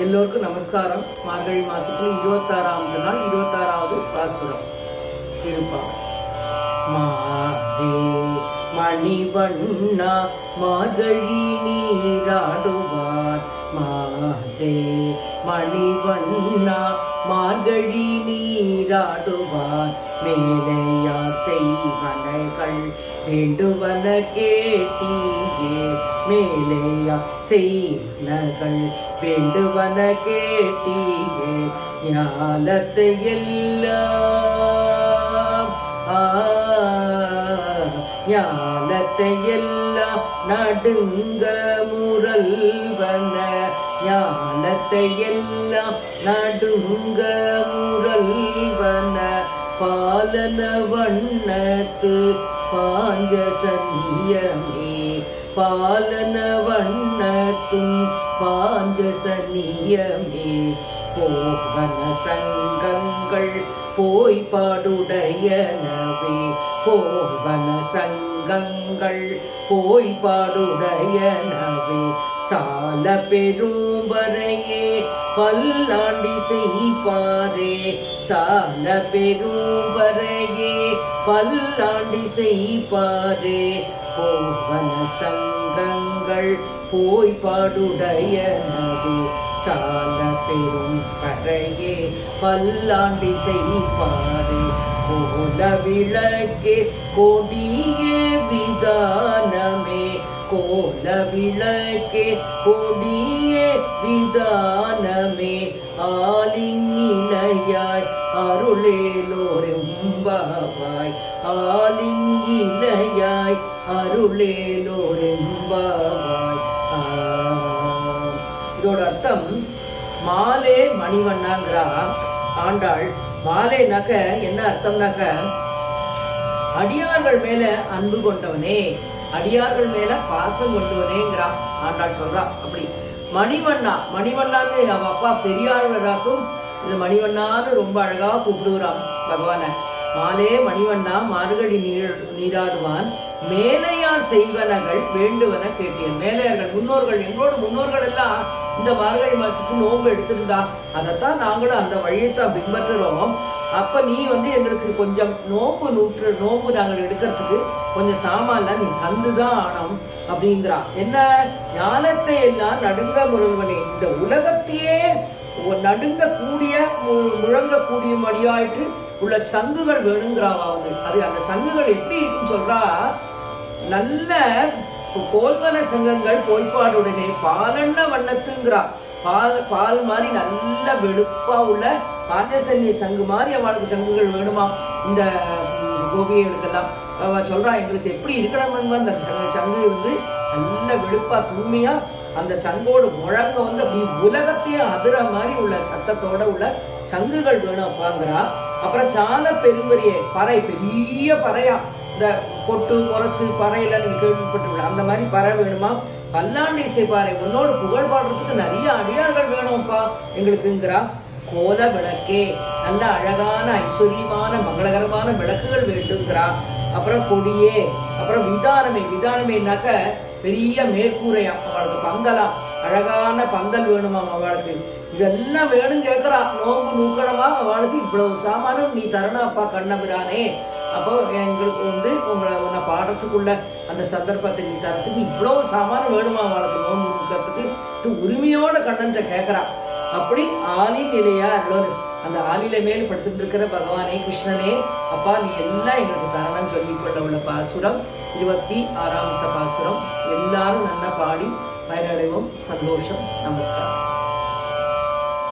எல்லோருக்கும் நமஸ்காரம். மார்கழி மாசத்துல 26வது நாள் 26வது பாசுரம் திருப்பாவை. மாதே மணிவண்ணா மார்கழி நீராடுவார், மாதே மணிவண்ணா மார்கழி நீராடுவார், மேலையார் செய்வனகள் வேண்டுவன கேட்டீயே, மேலையார் செய்வனகள் வேண்டுவன கேட்டீயே, ஞாலத்தை எல்லாம் ஞாலத்தை எல்லாம் நடுங்க முரல்வன, ஞாலத்தை எல்லாம் நடுங்க முரல்வன, பாலன வண்ணத்து பாஞ்சசன்னியமே, பாலன வண்ணத்தும் பாஞ்சசன்னியமே, போவன சங்கங்கள் போய் பாடுடையனவே, போவன சங்கங்கள் போய் பாடுடையனவே, சால பெரும்பரையே பல்லாண்டி செய்பாரே, சால பெரும்பரையே பல்லாண்டி செய்பாரே, போவன சங்கங்கள் போய் பாடுடையனவே, சால பெரும் பறையே பல்லாண்டி செய்பாரே, கோல விளக்கே கொடியே விதானமே, கோல விளக்கே கொடியே விதானமே, ஆலிங்கிணையாய் அருளேலோரெம்பாவாய், ஆலிங்கிணையாய் அருளேலோரெம்பாவாய். இதோட அர்த்தம், மாலே மணிவண்ணாங்கிறா ஆண்டாள். மாலேனாக்க என்ன அர்த்தம்னாக்க, அடியார்கள் மேல அன்பு கொண்டவனே, அடியார்கள் மேல பாசம் கொண்டவனேங்கிறா ஆண்டாள் சொல்றா. அப்படி மணிவண்ணா, மணிவண்ணான்னு அவ அப்பா பெரியாழ்வராக்கும் இது மணிவண்ணான்னு ரொம்ப அழகா கூப்பிடுகிறான் பகவான. மாலே மணிவண்ணா மார்கழி நீராடுவான், மேலையார் செய்வனகள் வேண்டுவன கேட்டேன். மேலையார்கள் முன்னோர்கள், எங்களோட முன்னோர்கள் எல்லாம் இந்த மார்கழி மாசத்துக்கு நோன்பு எடுத்திருந்தா, அதைத்தான் நாங்களும் அந்த வழியைத்தான் பின்பற்றுறோம். அப்ப நீ எங்களுக்கு கொஞ்சம் நோன்பு நாங்கள் எடுக்கிறதுக்கு கொஞ்சம் சாமான்லாம் நீ தந்துதான் ஆனோம் அப்படிங்கிறா. என்ன, ஞானத்தை எல்லாம் நடுங்க முழுவனே, இந்த உலகத்தையே நடுங்கக்கூடிய முழங்கக்கூடிய மடியாயிட்டு உள்ள சங்குகள் வேணுங்கிறாவா. அது அந்த சங்குகள் எப்படி இருக்குன்னு சொல்றா, நல்ல கோல்வன சங்கங்கள் போய்பாடுடனே பாலண்ண வண்ணத்துங்கிறா. பால் மாதிரி நல்ல வெளுப்பா உள்ள பாஞ்சசன்னிய சங்கு மாதிரி அவளுக்கு சங்குகள் வேணுமா இந்த கோபிகளுக்கெல்லாம். அவ சொல்றா, எங்களுக்கு எப்படி இருக்கணும், அந்த சங்கு நல்ல வெளுப்பா தூய்மையா அந்த சங்கோடு முழங்க அப்படி உலகத்தையே அதிர மாதிரி உள்ள சத்தத்தோட உள்ள சங்குகள் வேணும் அப்பாங்கிறா. அப்புறம் சால பெரும்பெரிய பறை, பெரிய பறையா, இந்த கொட்டு முரசு பறையெல்லாம் நீங்க கேள்விப்பட்டு அந்த மாதிரி பறை வேணுமா. பல்லாண்டி செய்பாறை, உன்னோடு புகழ் பாடுறதுக்கு நிறைய அடியார்கள் வேணும்ப்பா எங்களுக்குங்கிறா. கோல விளக்கே, நல்ல அழகான ஐஸ்வர்யமான மங்களகரமான விளக்குகள் வேண்டுங்கிறா. அப்புறம் கொடியே, அப்புறம் விதானமே, விதானமேனாக்க பெரிய மேற்கூரையா அவளுக்கு, பந்தலாம் அழகான பந்தல் வேணுமாம் அவளுக்கு. இதெல்லாம் வேணும் கேட்கிறா. நோம்பு நூக்கணமா அவளுக்கு இவ்வளவு சாமானும் நீ தரணாப்பா கண்ணபிரானே. அப்போ எங்களுக்கு உன்னை பாடுறதுக்குள்ள அந்த சந்தர்ப்பத்தை நீ தரத்துக்கு இவ்வளவு சாமான் வேணுமா அவளுக்கு நோம்பு நூக்கிறதுக்கு உரிமையோட கண்ணன்ட்ட கேட்கிறா. அப்படி ஆலின் நிலையா எல்லோரும் அந்த ஆலில மேல் படுத்துட்டு இருக்கிற பகவானே கிருஷ்ணனே, அப்பா நீ எல்லாம் எங்களுக்கு தரணம் சொல்லிக்கொள்ள உள்ள பாசுரம் 26வது பாசுரம். எல்லாரும் நல்லா பாடி பயனடைவோம். சந்தோஷம். நமஸ்காரம்.